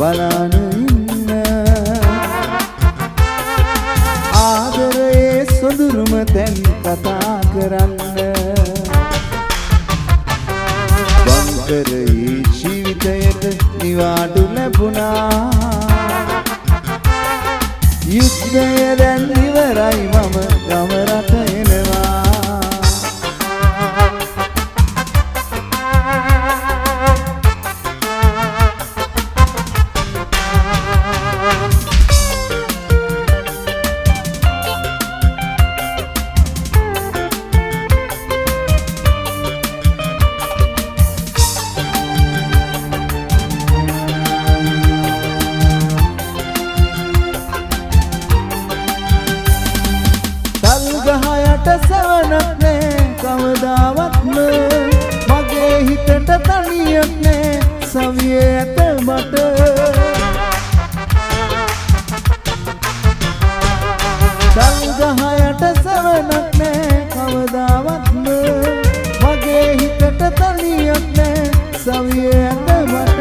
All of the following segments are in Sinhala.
බලන ඉන්න ආදරයේ සොඳුරුම තැන් කතා කරන්න වංකරී ජීවිතයට නිවාඩු ලැබුණා යුද්ධය දැන් ඉවරයි මම ගම රට එනවා සවනක් නෑ කවදාවත්ම මගේ හිතට තනියක් නෑ සවියේ ඇත මට දල්ගහයට සවනක් නෑ කවදාවත්ම මගේ හිතට තනියක් නෑ සවියේ ඇත මට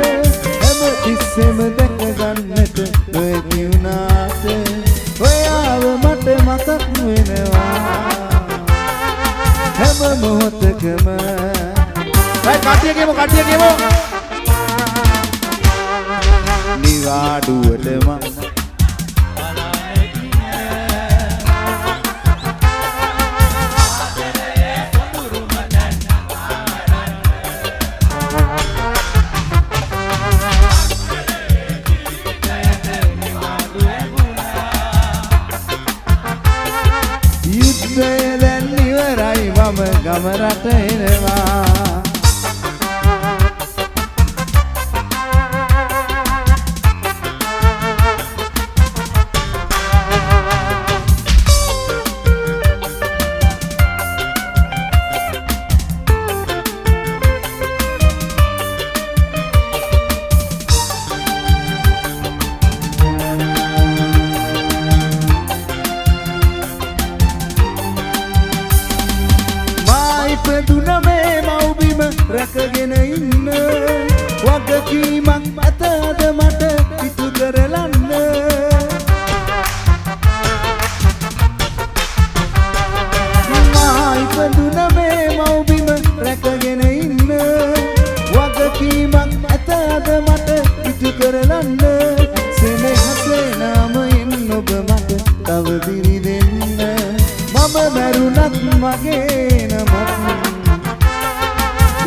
හැම තිස්සෙම දැක ගන්නට නොහැකි වුණාට ඔයාව මට මතක් වෙනවා හැම මොහොතකම කට්ටිය කියමු නිවාඩුවට මම යුද්ධය දැන් ඉවරයි මම ගම රට එනවා ඉපදුන මේ මව්බිම රැකගෙන ඉන්න වගකීමක් ඇත අද මට ඉටු කරලන්න මා ඉපදුන මේ මව්බිම රැකගෙන ඉන්න වගකීමක් ඇත අද මට ඉටු කරලන්න සෙනෙහසේ නාමයෙන් ඔබ මට තව දිරි දෙන්න මම මැරුණත් මගේ නමත්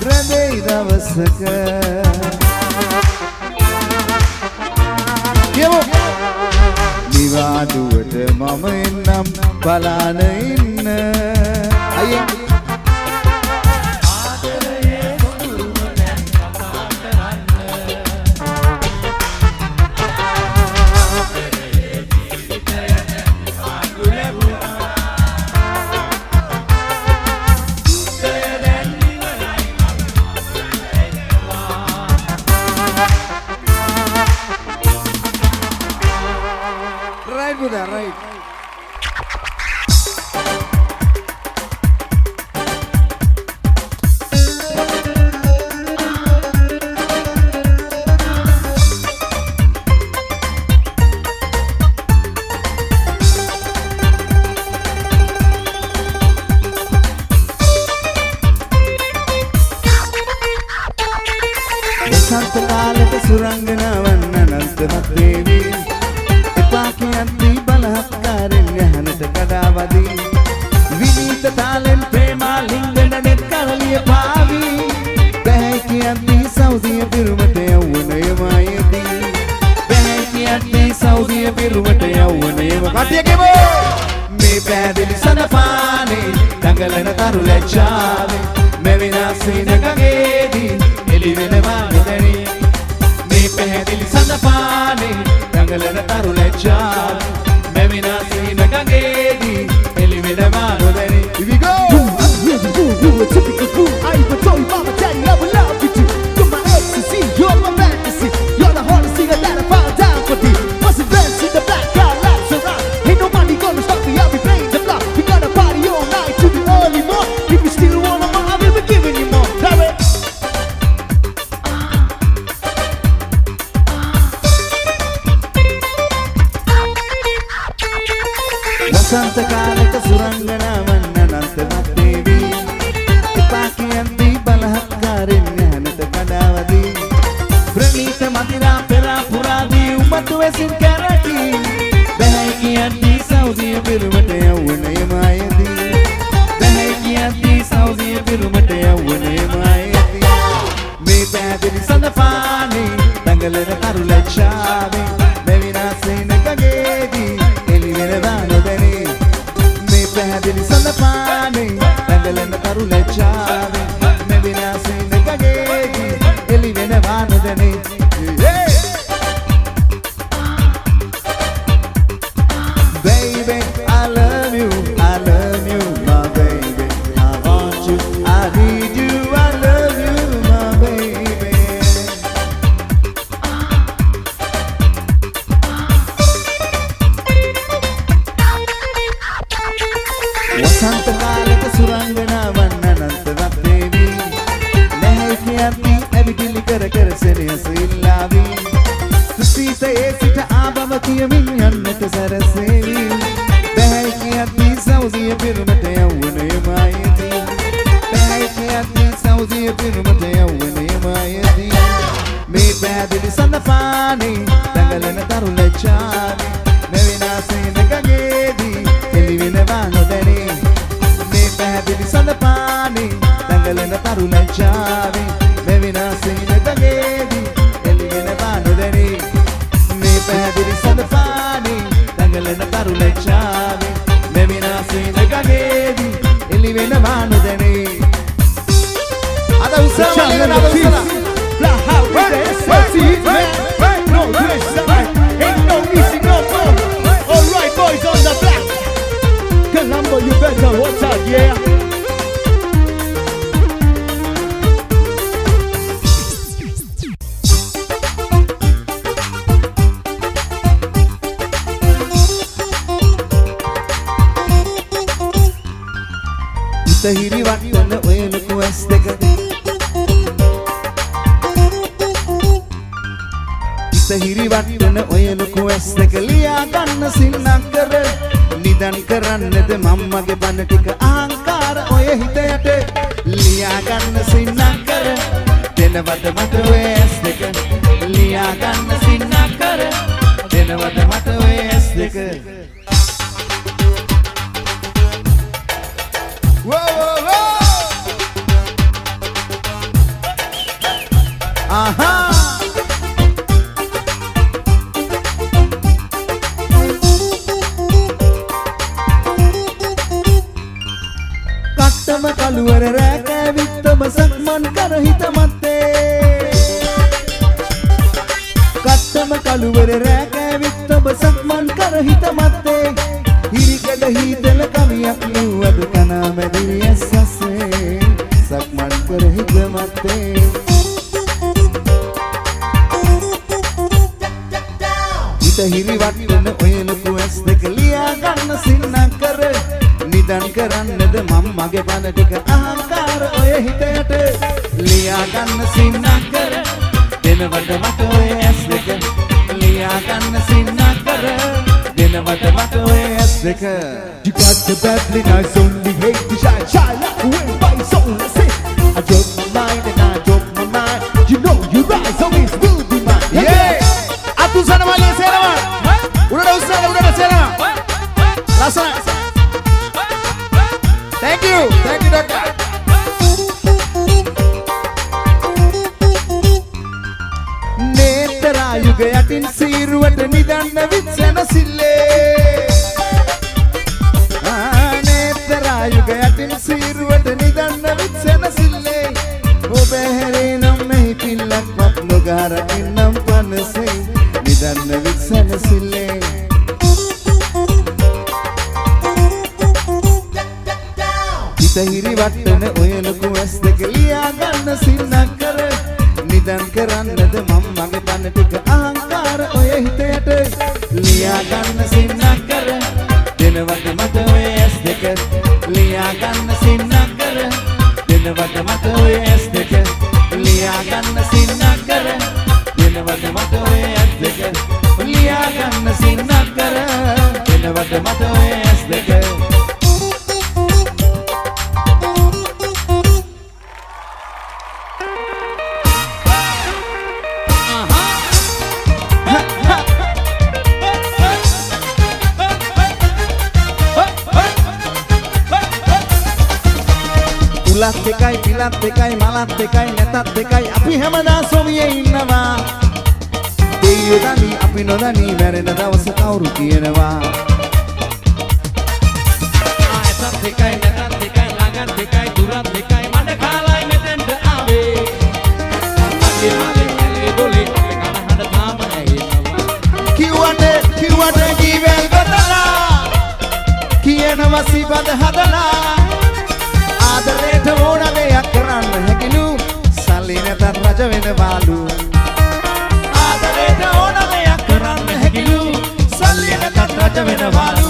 රැඳෙයි දවසක නිවාඩුවට මම එන්නම් බලාන ඉන්න අයියේ Right, Buddha, right. Besant kaalata suranganawan anantamat devi එපාකියන්ති බලහත්කාරෙන් යහනට කඩාවදී විනීත තාලෙන් ප්‍රේමා ලිංගන නෙත් කරලිය පාවි බැහැ කියන්ති සෞදිය පිරුමට යවුවනයමයදී බැහැ කියන්ති සෞදිය පිරුමට යවුවනයම කටියකෙමු මේ පැහැදිලි සඳපානේ දඟලන තරු ලැජ්ජාවේ මෙවිනාසේ නගගේදී එළිවෙනවා නොදැනී මේ පැහැදිලි සඳපානේ දඟලන තරු ලැජ්ජාව මෙවිනාසේ නගගේදී එළිවෙනවා නොදැනී Here we go! You're a typical fool. I even told you mama daddy I would love you too. You're my ecstasy, you're my fantasy. You're the hardest singer that I found down for thee. Bustin' bands in the black car laps around. Ain't nobody gonna stop me, I'll be playing the block. We gotta party all night to the early morning. If you still wanna more, I will be giving you more. Direct. සෞසිය පිරුමට යවුනේ මයති මේ පැහැදිලි සඳපානේ දඟලන කරු ලැජ්ජාවේ මෙවිනාසෙනකගේදී එළිවෙනවා නොදැනේ මේ පැහැදිලි සඳපානේ දඟලන කරු ලැජ්ජාවේ මෙවිනාසෙනකගේදී එළිවෙනවා නොදැනේ Baby, I love you, my baby. I want you, I need you, I love you, my baby. වසන්ත කාලක සුරංගනාවන් අනන්තවත් වේවි. නැහැ කියන්ති ඇවිදිලි කර කර සෙනෙහස ඉල්ලාවි. සීතයේ සිට ආබව කියමින් යන්නට සැරසේවි බැහැ කියද්දී සෞසිය පිරුමට යවුනේ මයති බැහැ කියද්දී සෞසිය පිරුමට යවුනේ මයති මේ පැහැදිලි සඳපානේ දඟලන තරු ලැජ්ජාවේ මෙවිනාසෙනකගේදී එළිවෙනවා නොදැනේ මේ පැහැදිලි සඳපානේ දඟලන තරු ලැජ්ජාවේ මෙවිනාසෙනකගේදී එළිවෙනවා නොදැනේ පැහැදිලි සඳපානේ දඟලන තරු ලැජ්ජාවේ මෙවිනාසෙනකගේදී එළිවෙනවා නොදැනේ අද උසාවියේ අද උසාවියේ Black House with the SLC man no this side ain't no easy no more all right boys on the black Colombo you better watch out yeah හිරි වට්ටන ඔය ලොකු ඇස් දෙක හිරි වට්ටන ඔය ලොකු ඇස් දෙක ලියා ගන්න සින්නක් කර නිදන් කරන්නද මම්මගේ බන ටික අහංකාර ඔය හිත යට ලියා ගන්න සින්නක් කර දෙනවද මට ඔය ඇස් දෙක ලියා ගන්න සින්නක් කර දෙනවද මට ඔය ඇස් දෙක Whoa, whoa, whoa! Aha! Kattama kaluwara raka vittama sakman kara hita matte Kattama kaluwara raka vittama sakman kara hita matte Hirikada hidala kamiyak luwad kana madiriya sase sakman kara hita matte Hita hiri wattana oy loku as deka liya ganna sinna kar nidan karannada mammage bana tika ahankara oy hitayata liya ganna sinna kar denawada mata oy as deka liya ganna sinna kar denawada mata oy as deka You got the badly nice only hate to shine shine like a wind by soul that's it I drop my mind and I drop my mind You know you rise always will be mine Yeah Atu sana wali sana Udah sana Laksana Thank you doctor Netara yuga yatin siruwata nidanna vitsana sille Netara yuga yatin siruwata nidanna vitsana sille Obehre nam mehi pillak patnu gara innam panase nidanna vitsana sille Hiri wattana oy loku as deka liya ganna sinna kar nidan karannada mammage bana tika ahankara oy hitayata liya ganna sinna kar denawada mata oy as deka liya ganna sinna kar denawada mata oy as deka liya ganna sinna kar denawada mata oy as deka liya ganna sinna kar denawada mata oy as deka උලත් එකයි පිලත් එකයි මලත් එකයි නැතත් එකයි අපි හැමදා සොමියේ ඉන්නවා දෙයියෝ දනි අපි නොදනි මැරෙන දවස කවුරු කියනවා ආයතත් එකයි නැතත් එකයි ළඟත් එකයි දුරත් එකයි මඩ කාලයි මෙතෙන්ට ආවේ අගේ මලේ මලේ දොලේ අපේ කන හඬ තාම ඇහෙනවා කිව්වට ජීවල් ගොතලා කියනවා සිබඳ හදලා ආදරේට ඕන දෙයක් කරන්න හැකිලු සල්ලි නැතත් රජ වෙනවාලු ආදරේට ඕන දෙයක් කරන්න හැකිලු සල්ලි නැතත් රජ වෙනවාලු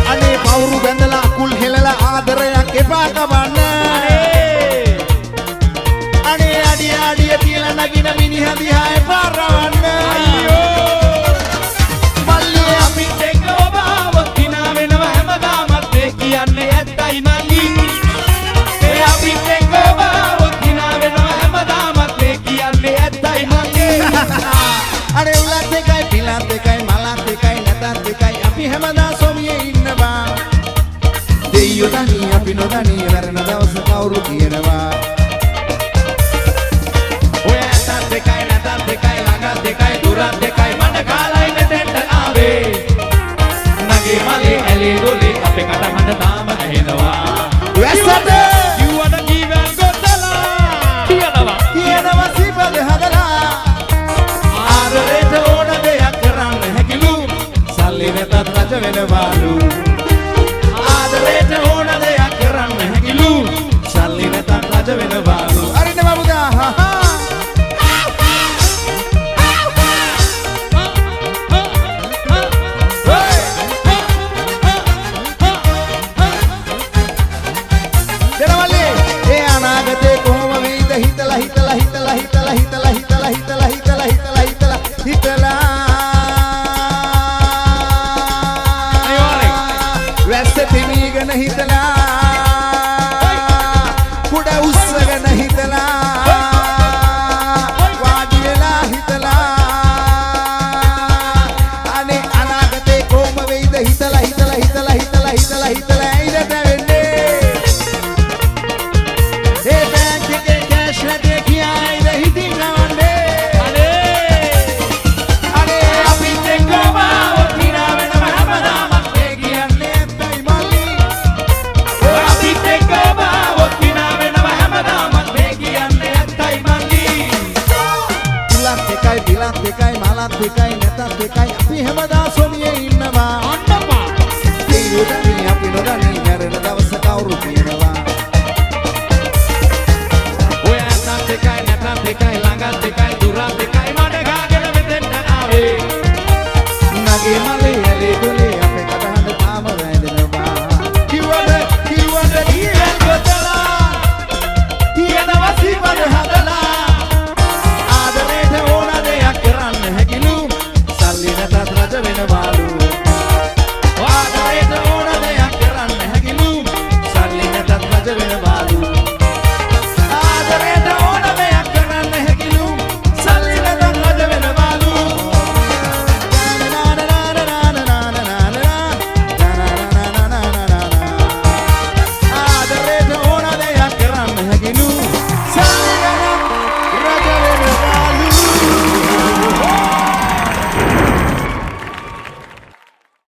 අනේ පවුරු බැඳලා කුල් හෙලලා ආදරයක් එපා කවන්න අනේ අඩිය තියලා නගින මිනිහා දිහා එපා රවන්න මල්ලියේ අපිත් එක්ක ඔබ ආවොත් hina වෙනවා හැමදාමත් ඒ කියන්නේ ඇත්තයි මල්ලි ඒ අපිත් එක්ක ඔබ ආවොත් hina වෙනවා හැමදාමත් ඒ කියන්නේ ඇත්තයි මල්ලි අනේ උලත් එකයි පිලත් එකයි මලත් එකයි නැතත් එකයි අපි හැමදා සොමියේ ඉන්නවා දෙයියෝ දනි අපි නොදනි මැරෙන දවස කවුරු කියනවා ඔය ඇත්තත් එකයි නැතත් එකයි ළඟත් එකයි දුරත් එකයි මඩ කාලයි මෙතෙන්ට ආවේ නගේ මලේ ඇලේ දොලේ අපේ කට හඬ තාම ඇහෙනවා වැස්සට කිව්වට ජීවල් ගොතලා කියනවා සිබඳ හදලා ආදරේට ඕන දෙයක් කරන්න හැකිලු සල්ලි නැතත් රජ වෙනවාලු ආදරේට ඕන දෙයක් කරන්න හැකිලු සල්ලි නැතත් රජ වෙනවාලු අරින්න බබුදා දෙනවලේ ඒ අනාගතේ කොහොම වෙයිද හිතලා වැස්ස තිමීගෙන හිතලා කුඩ උස්සගෙන හිතලා වාඩි වෙලා හිතලා අනේ අනාගතේ කොහොම වෙයිද හිතලා ඇයිද වෙන්නේ ඒ බෑන්ක් එකේ කෑෂ් නැතේ කියයිද හිතින් නවන්නේ අනේ අපිත් එක්ක ආවොත් hina වෙනවා හැමදාමත් ඒ කියන්නේ ඇත්තයි මල්ලි අපිත් එක්ක ඔබ ආවොත් hina වෙනවා හැමදාමත් ඒ කියන්නේ ඇත්තයි මල්ලි උලත් එකයි පිලත් එකයි මලත් එකයි නැතත් එකයි අපි හැමදා